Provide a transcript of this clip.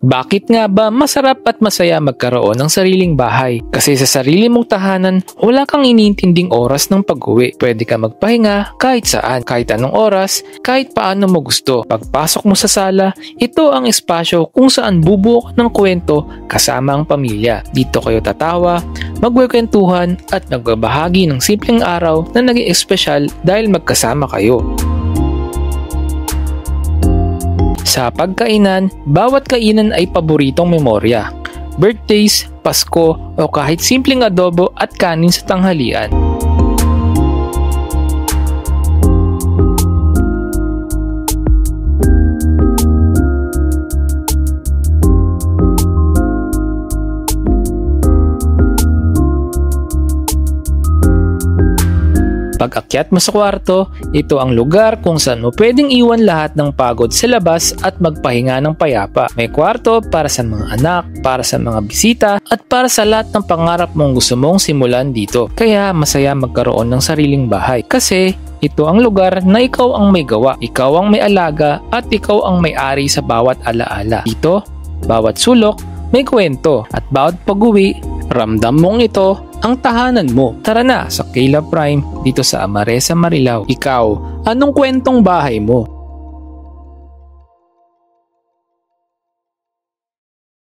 Bakit nga ba masarap at masaya magkaroon ng sariling bahay? Kasi sa sarili mong tahanan, wala kang iniintinding oras ng pag-uwi. Pwede ka magpahinga kahit saan, kahit anong oras, kahit paano mo gusto. Pagpasok mo sa sala, ito ang espasyo kung saan bubuo ka ng kwento kasama ang pamilya. Dito kayo tatawa, magkwentuhan at nagbabahagi ng simpleng araw na naging espesyal dahil magkasama kayo. Sa pagkainan, bawat kainan ay paboritong memorya. Birthdays, Pasko, o kahit simpleng adobo at kanin sa tanghalian. Pag-akyat mo sa kwarto, ito ang lugar kung saan mo pwedeng iwan lahat ng pagod sa labas at magpahinga ng payapa. May kwarto para sa mga anak, para sa mga bisita, at para sa lahat ng pangarap mong gusto mong simulan dito. Kaya masaya magkaroon ng sariling bahay kasi ito ang lugar na ikaw ang may gawa, ikaw ang may alaga, at ikaw ang may-ari sa bawat alaala. Dito, bawat sulok may kwento at bawat pag-uwi, ramdam mong ito ang tahanan mo. Tara na sa Caleb Prime dito sa Amaresa, Marilao. Ikaw, anong kwentong bahay mo?